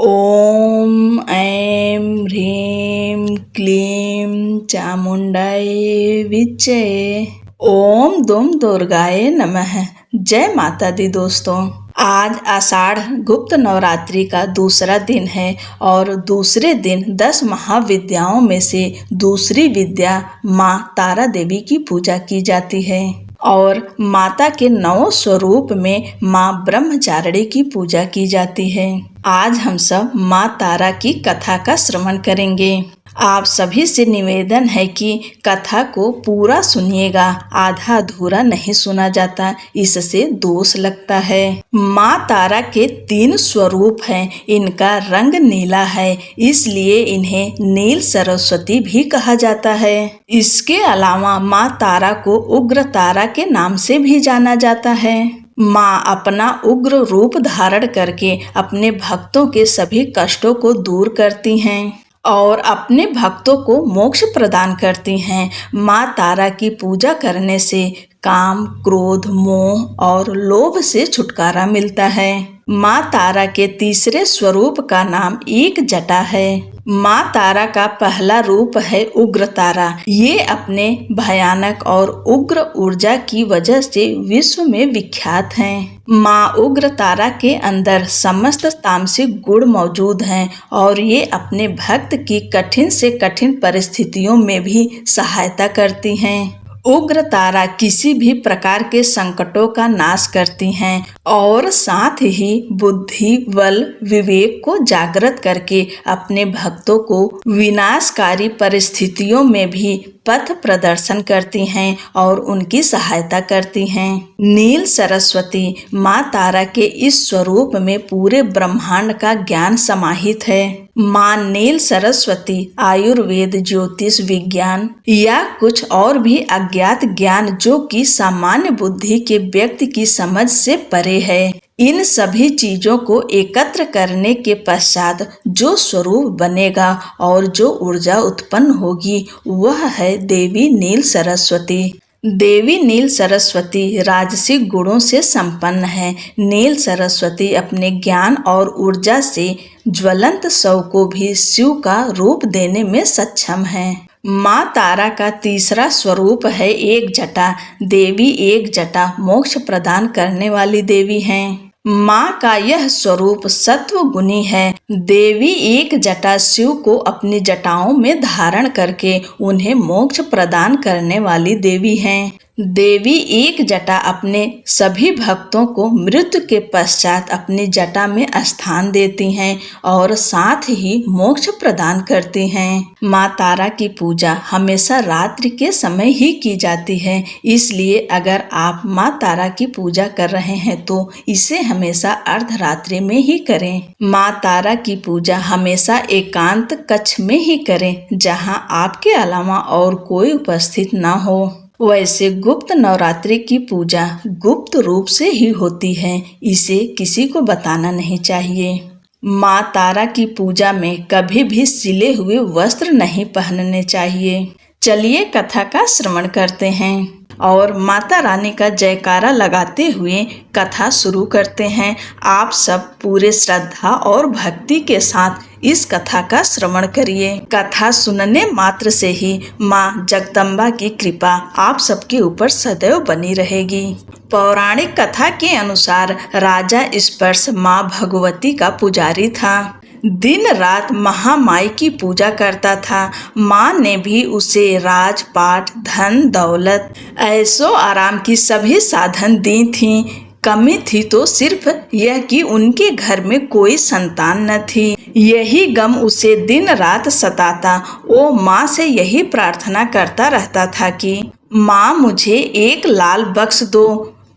ॐ ऐं ह्रीं क्लीं चामुण्डायै विच्चे। ओम दुम दुर्गाए नमः। जय माता दी दोस्तों। आज आषाढ़ गुप्त नवरात्रि का दूसरा दिन है और दूसरे दिन 10 महाविद्याओं में से दूसरी विद्या माँ तारा देवी की पूजा की जाती है और माता के 9 स्वरूप में माँ ब्रह्मचारिणी की पूजा की जाती है। आज हम सब माँ तारा की कथा का श्रवण करेंगे। आप सभी से निवेदन है कि कथा को पूरा सुनिएगा, आधा अधूरा नहीं सुना जाता, इससे दोष लगता है। माँ तारा के 3 स्वरूप हैं। इनका रंग नीला है, इसलिए इन्हें नील सरस्वती भी कहा जाता है। इसके अलावा माँ तारा को उग्र तारा के नाम से भी जाना जाता है। माँ अपना उग्र रूप धारण करके अपने भक्तों के सभी कष्टों को दूर करती हैं और अपने भक्तों को मोक्ष प्रदान करती हैं। माँ तारा की पूजा करने से काम, क्रोध, मोह और लोभ से छुटकारा मिलता है। माँ तारा के तीसरे स्वरूप का नाम एक जटा है। माँ तारा का पहला रूप है उग्र तारा। ये अपने भयानक और उग्र ऊर्जा की वजह से विश्व में विख्यात हैं। माँ उग्र तारा के अंदर समस्त तामसिक गुण मौजूद हैं और ये अपने भक्त की कठिन से कठिन परिस्थितियों में भी सहायता करती हैं। उग्र तारा किसी भी प्रकार के संकटों का नाश करती हैं और साथ ही बुद्धि, बल, विवेक को जागृत करके अपने भक्तों को विनाशकारी परिस्थितियों में भी पथ प्रदर्शन करती हैं और उनकी सहायता करती हैं। नील सरस्वती माँ तारा के इस स्वरूप में पूरे ब्रह्मांड का ज्ञान समाहित है। माँ नील सरस्वती आयुर्वेद, ज्योतिष, विज्ञान या कुछ और भी अज्ञात ज्ञान जो कि सामान्य बुद्धि के व्यक्ति की समझ से परे है, इन सभी चीजों को एकत्र करने के पश्चात जो स्वरूप बनेगा और जो ऊर्जा उत्पन्न होगी वह है देवी नील सरस्वती। देवी नील सरस्वती राजसिक गुणों से संपन्न है। नील सरस्वती अपने ज्ञान और ऊर्जा से ज्वलंत शव को भी शिव का रूप देने में सक्षम है। माँ तारा का तीसरा स्वरूप है एक जटा। देवी एक जटा मोक्ष प्रदान करने वाली देवी हैं। माँ का यह स्वरूप सत्व गुणी है। देवी एक जटा शिव को अपनी जटाओं में धारण करके उन्हें मोक्ष प्रदान करने वाली देवी हैं। देवी एक जटा अपने सभी भक्तों को मृत्यु के पश्चात अपनी जटा में स्थान देती हैं और साथ ही मोक्ष प्रदान करती हैं। माँ तारा की पूजा हमेशा रात्रि के समय ही की जाती है, इसलिए अगर आप माँ तारा की पूजा कर रहे हैं तो इसे हमेशा अर्धरात्रि में ही करें। माँ तारा की पूजा हमेशा एकांत कक्ष में ही करें जहाँ आपके अलावा और कोई उपस्थित न हो। वैसे गुप्त नवरात्रि की पूजा गुप्त रूप से ही होती है, इसे किसी को बताना नहीं चाहिए। माँ तारा की पूजा में कभी भी सिले हुए वस्त्र नहीं पहनने चाहिए। चलिए कथा का श्रवण करते हैं और माता रानी का जयकारा लगाते हुए कथा शुरू करते हैं। आप सब पूरे श्रद्धा और भक्ति के साथ इस कथा का श्रवण करिए। कथा सुनने मात्र से ही माँ जगदम्बा की कृपा आप सबके ऊपर सदैव बनी रहेगी। पौराणिक कथा के अनुसार राजा स्पर्श माँ भगवती का पुजारी था। दिन रात महामाई की पूजा करता था। माँ ने भी उसे राजपाट, धन दौलत, ऐशो आराम की सभी साधन दी थी। कमी थी तो सिर्फ यह कि उनके घर में कोई संतान न थी। यही गम उसे दिन रात सताता। वो माँ से यही प्रार्थना करता रहता था कि माँ मुझे एक लाल बख्श दो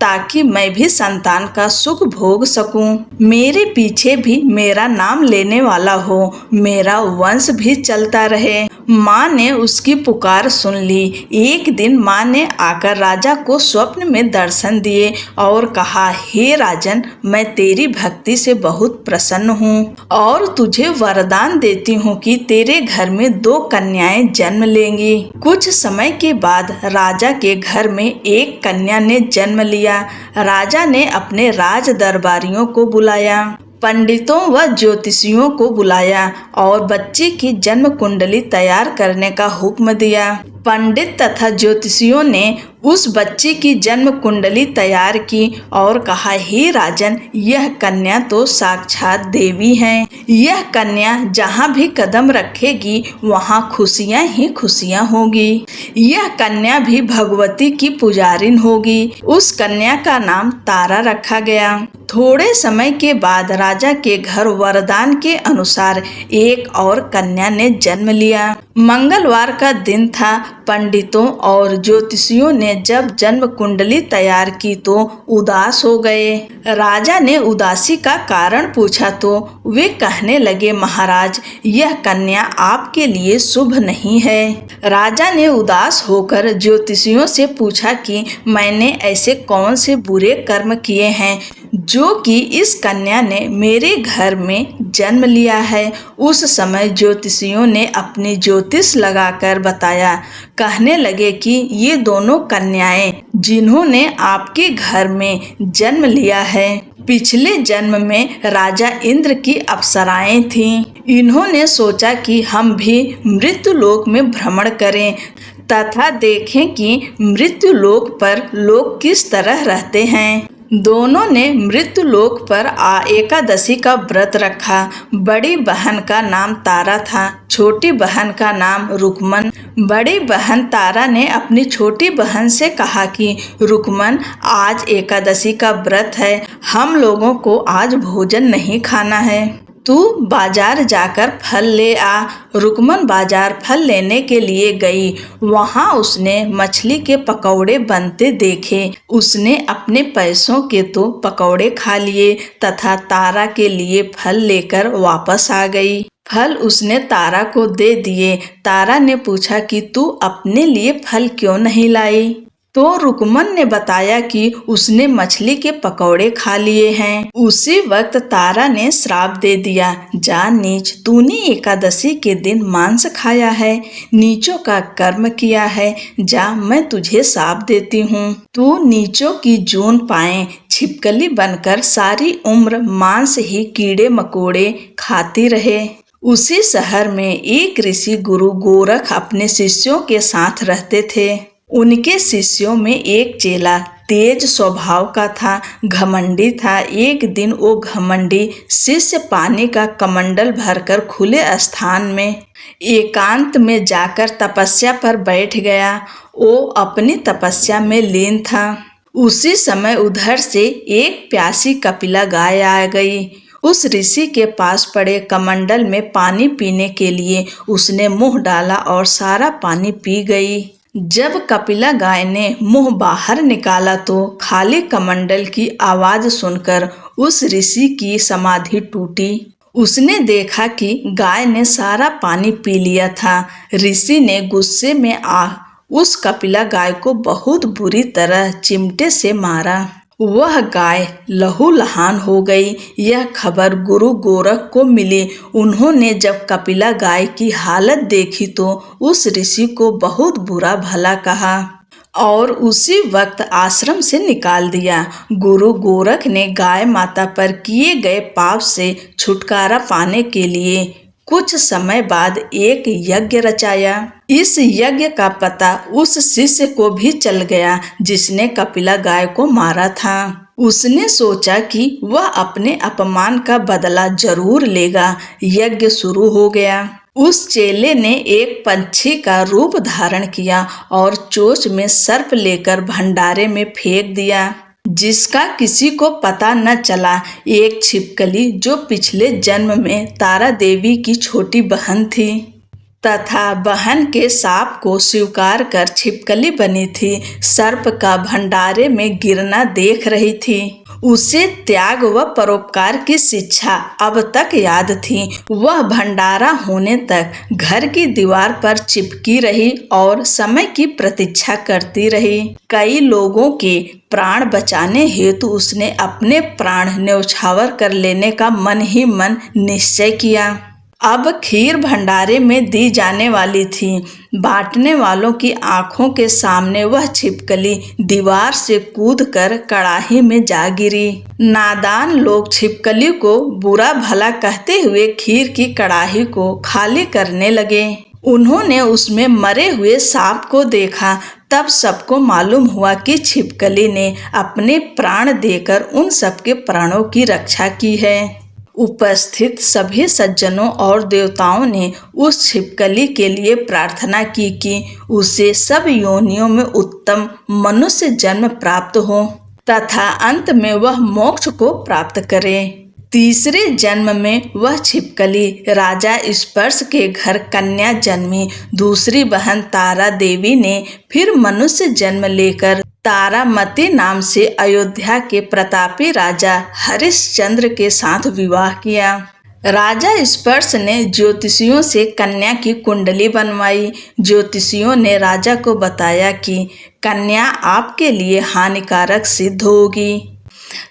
ताकि मैं भी संतान का सुख भोग सकूं। मेरे पीछे भी मेरा नाम लेने वाला हो, मेरा वंश भी चलता रहे। माँ ने उसकी पुकार सुन ली। एक दिन माँ ने आकर राजा को स्वप्न में दर्शन दिए और कहा, हे राजन, मैं तेरी भक्ति से बहुत प्रसन्न हूँ और तुझे वरदान देती हूँ कि तेरे घर में 2 कन्याएं जन्म लेंगी। कुछ समय के बाद राजा के घर में एक कन्या ने जन्म लिया। राजा ने अपने राज दरबारियों को बुलाया। पंडितों व ज्योतिषियों को बुलाया और बच्चे की जन्म कुंडली तैयार करने का हुक्म दिया। पंडित तथा ज्योतिषियों ने उस बच्चे की जन्म कुंडली तैयार की और कहा, हे राजन, यह कन्या तो साक्षात देवी है। यह कन्या जहाँ भी कदम रखेगी वहाँ खुशियाँ ही खुशियाँ होगी। यह कन्या भी भगवती की पुजारिन होगी। उस कन्या का नाम तारा रखा गया। थोड़े समय के बाद राजा के घर वरदान के अनुसार एक और कन्या ने जन्म लिया। मंगलवार का दिन था। पंडितों और ज्योतिषियों ने जब जन्म कुंडली तैयार की तो उदास हो गए। राजा ने उदासी का कारण पूछा तो वे कहने लगे, महाराज, यह कन्या आपके लिए शुभ नहीं है। राजा ने उदास होकर ज्योतिषियों से पूछा कि मैंने ऐसे कौन से बुरे कर्म किए हैं जो कि इस कन्या ने मेरे घर में जन्म लिया है। उस समय ज्योतिषियों ने अपनी ज्योतिष लगाकर बताया। कहने लगे कि ये दोनों कन्याएं जिन्होंने आपके घर में जन्म लिया है, पिछले जन्म में राजा इंद्र की अप्सराएं थीं। इन्होंने सोचा कि हम भी मृत्यु लोक में भ्रमण करें तथा देखें कि मृत्यु लोक पर लोग किस तरह रहते हैं। दोनों ने मृत्यु लोक पर एकादशी का व्रत रखा। बड़ी बहन का नाम तारा था, छोटी बहन का नाम रुकमन। बड़ी बहन तारा ने अपनी छोटी बहन से कहा कि रुकमन, आज एकादशी का व्रत है, हम लोगों को आज भोजन नहीं खाना है, तू बाजार जाकर फल ले आ। रुकमन बाजार फल लेने के लिए गई। वहाँ उसने मछली के पकौड़े बनते देखे। उसने अपने पैसों के तो पकौड़े खा लिए तथा तारा के लिए फल लेकर वापस आ गई। फल उसने तारा को दे दिए। तारा ने पूछा कि तू अपने लिए फल क्यों नहीं लाई? तो रुकमन ने बताया कि उसने मछली के पकौड़े खा लिए हैं। उसी वक्त तारा ने श्राप दे दिया, जा नीच, तूने एकादशी के दिन मांस खाया है, नीचों का कर्म किया है, जा मैं तुझे श्राप देती हूँ। तू नीचों की जून पाए छिपकली बनकर सारी उम्र मांस ही कीड़े मकोड़े खाती रहे। उसी शहर में एक ऋषि गुरु गोरख अपने शिष्यों के साथ रहते थे। उनके शिष्यों में एक चेला तेज स्वभाव का था, घमंडी था। एक दिन वो घमंडी शिष्य पानी का कमंडल भरकर खुले स्थान में एकांत में जाकर तपस्या पर बैठ गया। वो अपनी तपस्या में लीन था। उसी समय उधर से एक प्यासी कपिला गाय आ गई। उस ऋषि के पास पड़े कमंडल में पानी पीने के लिए उसने मुंह डाला और सारा पानी पी गई। जब कपिला गाय ने मुंह बाहर निकाला तो खाली कमंडल की आवाज सुनकर उस ऋषि की समाधि टूटी। उसने देखा कि गाय ने सारा पानी पी लिया था। ऋषि ने गुस्से में उस कपिला गाय को बहुत बुरी तरह चिमटे से मारा। वह गाय लहूलुहान हो गई। यह खबर गुरु गोरख को मिली। उन्होंने जब कपिला गाय की हालत देखी तो उस ऋषि को बहुत बुरा भला कहा और उसी वक्त आश्रम से निकाल दिया। गुरु गोरख ने गाय माता पर किए गए पाप से छुटकारा पाने के लिए कुछ समय बाद एक यज्ञ रचाया। इस यज्ञ का पता उस शिष्य को भी चल गया जिसने कपिला गाय को मारा था। उसने सोचा कि वह अपने अपमान का बदला जरूर लेगा। यज्ञ शुरू हो गया। उस चेले ने एक पंछी का रूप धारण किया और चोंच में सर्प लेकर भंडारे में फेंक दिया, जिसका किसी को पता न चला। एक छिपकली जो पिछले जन्म में तारा देवी की छोटी बहन थी तथा बहन के शाप को स्वीकार कर छिपकली बनी थी, सर्प का भंडारे में गिरना देख रही थी। उसे त्याग व परोपकार की शिक्षा अब तक याद थी। वह भंडारा होने तक घर की दीवार पर चिपकी रही और समय की प्रतीक्षा करती रही। कई लोगों के प्राण बचाने हेतु उसने अपने प्राण न्यौछावर कर लेने का मन ही मन निश्चय किया। अब खीर भंडारे में दी जाने वाली थी। बांटने वालों की आंखों के सामने वह छिपकली दीवार से कूदकर कड़ाही में जा गिरी। नादान लोग छिपकली को बुरा भला कहते हुए खीर की कड़ाही को खाली करने लगे। उन्होंने उसमें मरे हुए सांप को देखा। तब सबको मालूम हुआ कि छिपकली ने अपने प्राण देकर उन सबके प्राणों की रक्षा की है। उपस्थित सभी सज्जनों और देवताओं ने उस छिपकली के लिए प्रार्थना की कि उसे सब योनियों में उत्तम मनुष्य जन्म प्राप्त हो तथा अंत में वह मोक्ष को प्राप्त करे। तीसरे जन्म में वह छिपकली राजा स्पर्श के घर कन्या जन्मी। दूसरी बहन तारा देवी ने फिर मनुष्य जन्म लेकर तारामती नाम से अयोध्या के प्रतापी राजा हरिश्चंद्र के साथ विवाह किया। राजा स्पर्श ने ज्योतिषियों से कन्या की कुंडली बनवाई। ज्योतिषियों ने राजा को बताया कि कन्या आपके लिए हानिकारक सिद्ध होगी,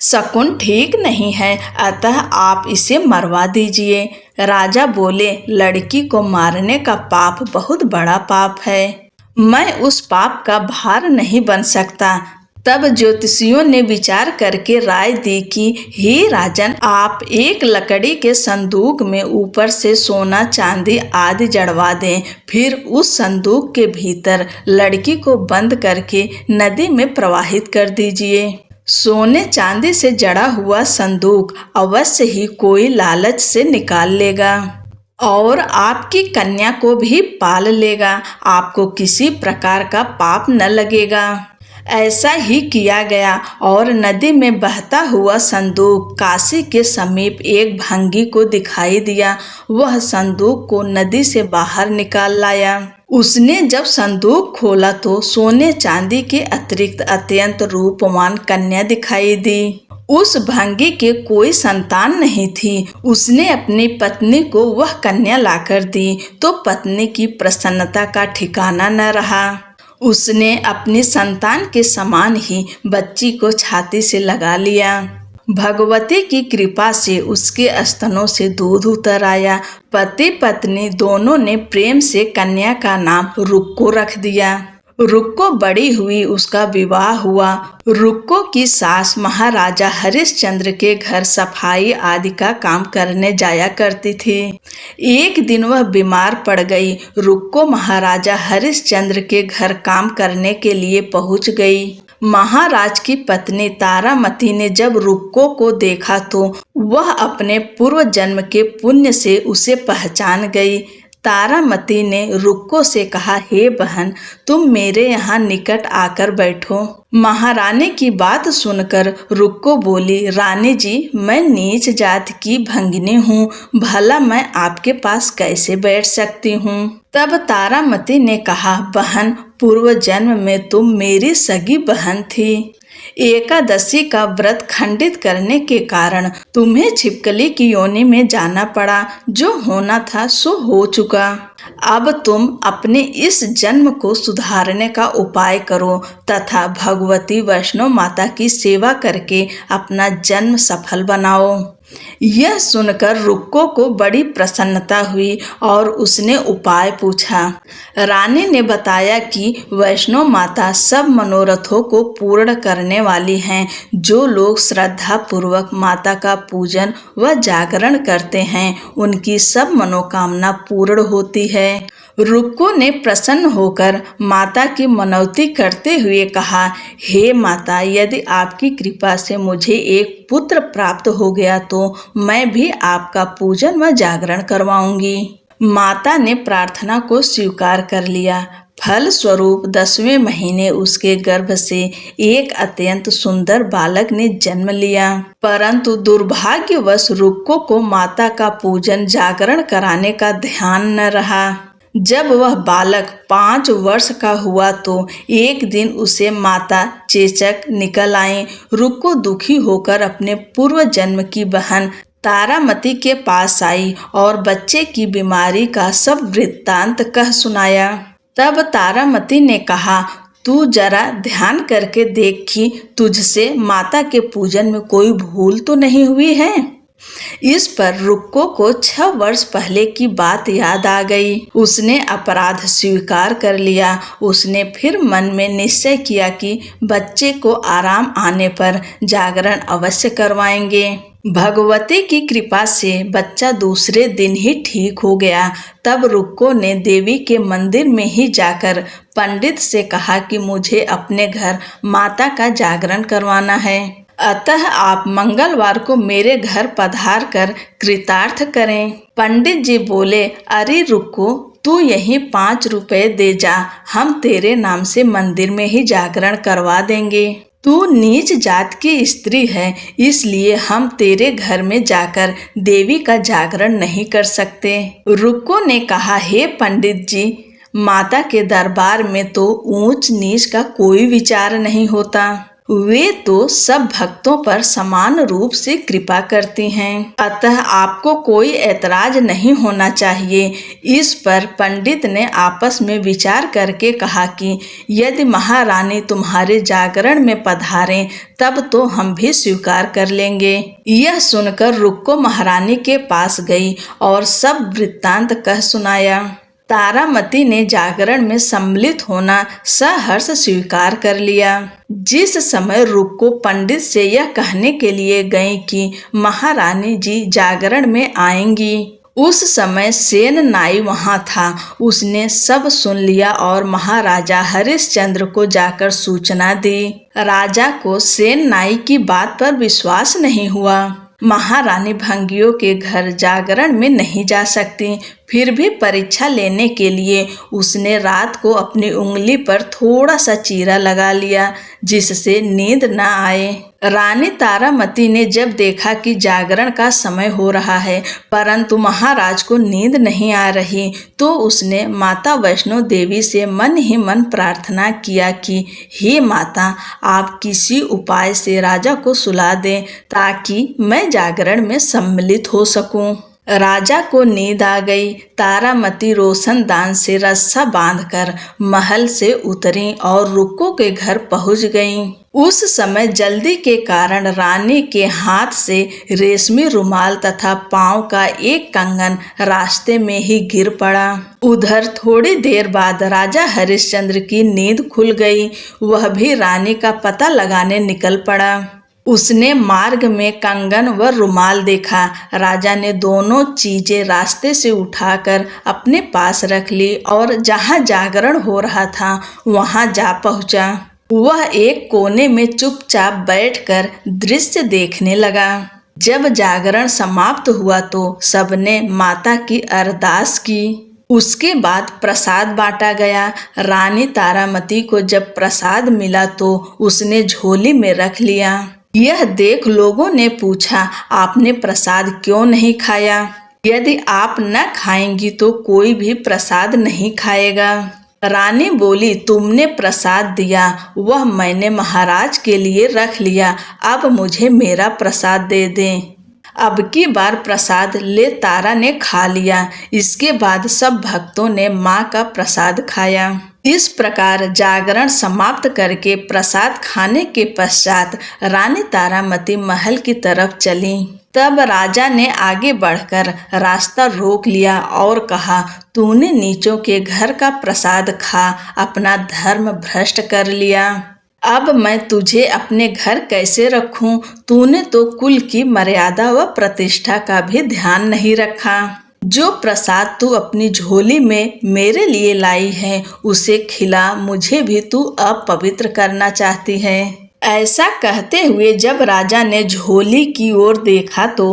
शकुन ठीक नहीं है, अतः आप इसे मरवा दीजिए। राजा बोले, लड़की को मारने का पाप बहुत बड़ा पाप है, मैं उस पाप का भार नहीं बन सकता। तब ज्योतिषियों ने विचार करके राय दी कि हे राजन, आप एक लकड़ी के संदूक में ऊपर से सोना चांदी आदि जड़वा दें, फिर उस संदूक के भीतर लड़की को बंद करके नदी में प्रवाहित कर दीजिए। सोने चांदी से जड़ा हुआ संदूक अवश्य ही कोई लालच से निकाल लेगा और आपकी कन्या को भी पाल लेगा। आपको किसी प्रकार का पाप न लगेगा। ऐसा ही किया गया और नदी में बहता हुआ संदूक काशी के समीप एक भंगी को दिखाई दिया। वह संदूक को नदी से बाहर निकाल लाया। उसने जब संदूक खोला तो सोने चांदी के अतिरिक्त अत्यंत रूपवान कन्या दिखाई दी। उस भंगी के कोई संतान नहीं थी। उसने अपनी पत्नी को वह कन्या लाकर दी तो पत्नी की प्रसन्नता का ठिकाना न रहा। उसने अपनी संतान के समान ही बच्ची को छाती से लगा लिया। भगवती की कृपा से उसके स्तनों से दूध उतर आया। पति पत्नी दोनों ने प्रेम से कन्या का नाम रुक्को रख दिया। रुक्को बड़ी हुई, उसका विवाह हुआ। रुक्को की सास महाराजा हरिश्चंद्र के घर सफाई आदि का काम करने जाया करती थी। एक दिन वह बीमार पड़ गई। रुक्को महाराजा हरिश्चंद्र के घर काम करने के लिए पहुंच गई। महाराज की पत्नी तारामती ने जब रुक्को को देखा तो वह अपने पूर्व जन्म के पुण्य से उसे पहचान गई। तारामती ने रुक्को से कहा, हे बहन, तुम मेरे यहाँ निकट आकर बैठो। महारानी की बात सुनकर रुक्को बोली, रानी जी, मैं नीच जात की भंगिनी हूँ, भला मैं आपके पास कैसे बैठ सकती हूँ। तब तारामती ने कहा, बहन, पूर्व जन्म में तुम मेरी सगी बहन थी। एकादशी का व्रत खंडित करने के कारण तुम्हें छिपकली की योनि में जाना पड़ा। जो होना था सो हो चुका। अब तुम अपने इस जन्म को सुधारने का उपाय करो तथा भगवती वैष्णो माता की सेवा करके अपना जन्म सफल बनाओ। यह सुनकर रुक्को को बड़ी प्रसन्नता हुई और उसने उपाय पूछा। रानी ने बताया कि वैष्णो माता सब मनोरथों को पूर्ण करने वाली हैं। जो लोग श्रद्धा पूर्वक माता का पूजन व जागरण करते हैं, उनकी सब मनोकामना पूर्ण होती है। रुक्को ने प्रसन्न होकर माता की मनौती करते हुए कहा, हे माता, यदि आपकी कृपा से मुझे एक पुत्र प्राप्त हो गया तो मैं भी आपका पूजन व जागरण करवाऊंगी। माता ने प्रार्थना को स्वीकार कर लिया। फल स्वरूप 10वें महीने उसके गर्भ से एक अत्यंत सुंदर बालक ने जन्म लिया। परंतु दुर्भाग्यवश रुक्को को माता का पूजन जागरण कराने का ध्यान न रहा। जब वह बालक 5 वर्ष का हुआ तो एक दिन उसे माता चेचक निकल आई। रुक्को दुखी होकर अपने पूर्व जन्म की बहन तारामती के पास आई और बच्चे की बीमारी का सब वृत्तांत कह सुनाया। तब तारामती ने कहा, तू जरा ध्यान करके देख कि तुझसे माता के पूजन में कोई भूल तो नहीं हुई है। इस पर रुक्को को 6 वर्ष पहले की बात याद आ गई। उसने अपराध स्वीकार कर लिया। उसने फिर मन में निश्चय किया कि बच्चे को आराम आने पर जागरण अवश्य करवाएंगे। भगवती की कृपा से बच्चा दूसरे दिन ही ठीक हो गया। तब रुक्को ने देवी के मंदिर में ही जाकर पंडित से कहा कि मुझे अपने घर माता का जागरण करवाना है, अतः आप मंगलवार को मेरे घर पधार कर कृतार्थ करें। पंडित जी बोले, अरे रुक्को, तू यही 5 रुपए दे जा, हम तेरे नाम से मंदिर में ही जागरण करवा देंगे। तू नीच जात की स्त्री है, इसलिए हम तेरे घर में जाकर देवी का जागरण नहीं कर सकते। रुक्को ने कहा, हे पंडित जी, माता के दरबार में तो ऊंच नीच का कोई विचार नहीं होता। वे तो सब भक्तों पर समान रूप से कृपा करती हैं, अतः आपको कोई ऐतराज नहीं होना चाहिए। इस पर पंडित ने आपस में विचार करके कहा कि यदि महारानी तुम्हारे जागरण में पधारें तब तो हम भी स्वीकार कर लेंगे। यह सुनकर रुक्को महारानी के पास गई और सब वृत्तांत कह सुनाया। तारामती ने जागरण में सम्मिलित होना सहर्ष स्वीकार कर लिया। जिस समय रुक्को पंडित से यह कहने के लिए गई कि महारानी जी जागरण में आएंगी, उस समय सेन नाई वहां था। उसने सब सुन लिया और महाराजा हरिश्चंद्र को जाकर सूचना दी। राजा को सेन नाई की बात पर विश्वास नहीं हुआ। महारानी भंगियों के घर जागरण में नहीं जा सकती, फिर भी परीक्षा लेने के लिए उसने रात को अपनी उंगली पर थोड़ा सा चीरा लगा लिया, जिससे नींद न आए। रानी तारामती ने जब देखा कि जागरण का समय हो रहा है परंतु महाराज को नींद नहीं आ रही, तो उसने माता वैष्णो देवी से मन ही मन प्रार्थना किया कि हे माता, आप किसी उपाय से राजा को सुला दें ताकि मैं जागरण में सम्मिलित हो सकूं। राजा को नींद आ गई। तारामती रोशनदान से रस्सा बांधकर महल से उतरी और रुक्को के घर पहुंच गईं। उस समय जल्दी के कारण रानी के हाथ से रेशमी रुमाल तथा पांव का एक कंगन रास्ते में ही गिर पड़ा। उधर थोड़ी देर बाद राजा हरिश्चंद्र की नींद खुल गई। वह भी रानी का पता लगाने निकल पड़ा। उसने मार्ग में कंगन व रुमाल देखा। राजा ने दोनों चीजें रास्ते से उठाकर अपने पास रख ली और जहां जागरण हो रहा था वहां जा पहुंचा। वह एक कोने में चुपचाप बैठकर दृश्य देखने लगा। जब जागरण समाप्त हुआ तो सबने माता की अरदास की। उसके बाद प्रसाद बांटा गया। रानी तारामती को जब प्रसाद मिला तो उसने झोली में रख लिया। यह देख लोगों ने पूछा, आपने प्रसाद क्यों नहीं खाया? यदि आप न खाएंगी तो कोई भी प्रसाद नहीं खाएगा। रानी बोली, तुमने प्रसाद दिया वह मैंने महाराज के लिए रख लिया, अब मुझे मेरा प्रसाद दे दें। अब की बार प्रसाद ले तारा ने खा लिया। इसके बाद सब भक्तों ने माँ का प्रसाद खाया। इस प्रकार जागरण समाप्त करके प्रसाद खाने के पश्चात रानी तारामती महल की तरफ चली। तब राजा ने आगे बढ़कर रास्ता रोक लिया और कहा, तूने नीचों के घर का प्रसाद खा अपना धर्म भ्रष्ट कर लिया। अब मैं तुझे अपने घर कैसे रखूं? तूने तो कुल की मर्यादा व प्रतिष्ठा का भी ध्यान नहीं रखा। जो प्रसाद तू अपनी झोली में मेरे लिए लाई है उसे खिला, मुझे भी तू अपवित्र करना चाहती है। ऐसा कहते हुए जब राजा ने झोली की ओर देखा तो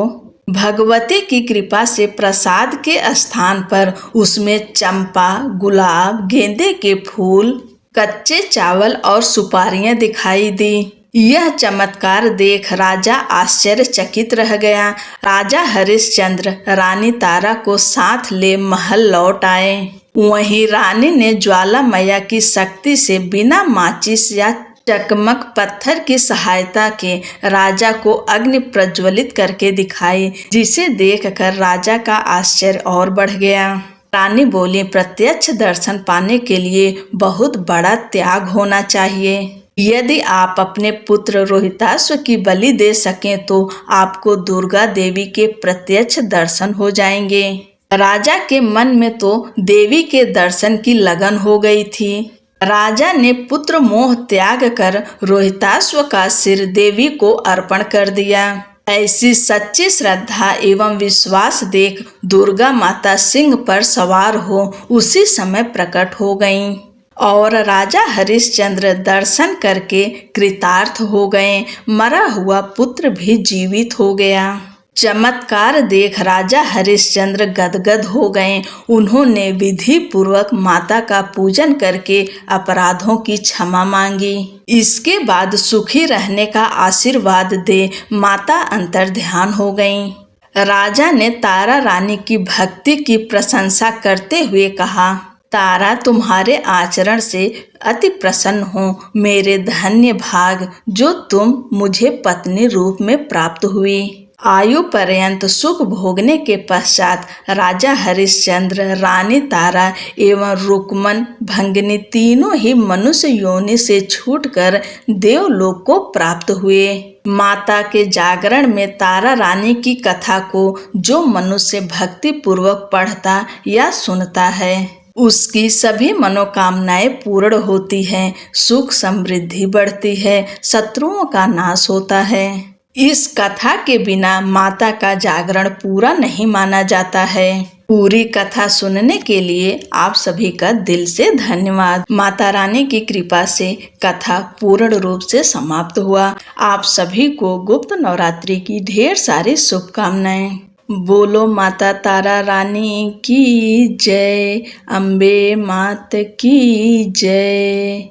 भगवती की कृपा से प्रसाद के स्थान पर उसमें चंपा, गुलाब, गेंदे के फूल, कच्चे चावल और सुपारियां दिखाई दी। यह चमत्कार देख राजा आश्चर्यचकित रह गया। राजा हरिश्चंद्र रानी तारा को साथ ले महल लौट आए। वहीं रानी ने ज्वाला मैया की शक्ति से बिना माचिस या चकमक पत्थर की सहायता के राजा को अग्नि प्रज्वलित करके दिखाई, जिसे देखकर राजा का आश्चर्य और बढ़ गया। रानी बोली, प्रत्यक्ष दर्शन पाने के लिए बहुत बड़ा त्याग होना चाहिए। यदि आप अपने पुत्र रोहिताश्व की बलि दे सकें तो आपको दुर्गा देवी के प्रत्यक्ष दर्शन हो जाएंगे। राजा के मन में तो देवी के दर्शन की लगन हो गई थी। राजा ने पुत्र मोह त्याग कर रोहिताश्व का सिर देवी को अर्पण कर दिया। ऐसी सच्ची श्रद्धा एवं विश्वास देख दुर्गा माता सिंह पर सवार हो उसी समय प्रकट हो गईं और राजा हरिश्चंद्र दर्शन करके कृतार्थ हो गए। मरा हुआ पुत्र भी जीवित हो गया। चमत्कार देख राजा हरिश्चंद्र गदगद हो गए। उन्होंने विधि पूर्वक माता का पूजन करके अपराधों की क्षमा मांगी। इसके बाद सुखी रहने का आशीर्वाद दे माता अंतर्ध्यान हो गईं। राजा ने तारा रानी की भक्ति की प्रशंसा करते हुए कहा, तारा तुम्हारे आचरण से अति प्रसन्न हो। मेरे धन्य भाग जो तुम मुझे पत्नी रूप में प्राप्त हुई। आयु पर्यंत सुख भोगने के पश्चात राजा हरिश्चंद्र, रानी तारा एवं रुक्मन भंगिनी तीनों ही मनुष्य योनि से छूटकर देवलोक को प्राप्त हुए। माता के जागरण में तारा रानी की कथा को जो मनुष्य भक्ति पूर्वक पढ़ता या सुनता है उसकी सभी मनोकामनाएं पूर्ण होती हैं, सुख समृद्धि बढ़ती है, शत्रुओं का नाश होता है। इस कथा के बिना माता का जागरण पूरा नहीं माना जाता है। पूरी कथा सुनने के लिए आप सभी का दिल से धन्यवाद। माता रानी की कृपा से कथा पूर्ण रूप से समाप्त हुआ। आप सभी को गुप्त नवरात्रि की ढेर सारी शुभकामनाएं। बोलो माता तारा रानी की जय, अम्बे मात की जय।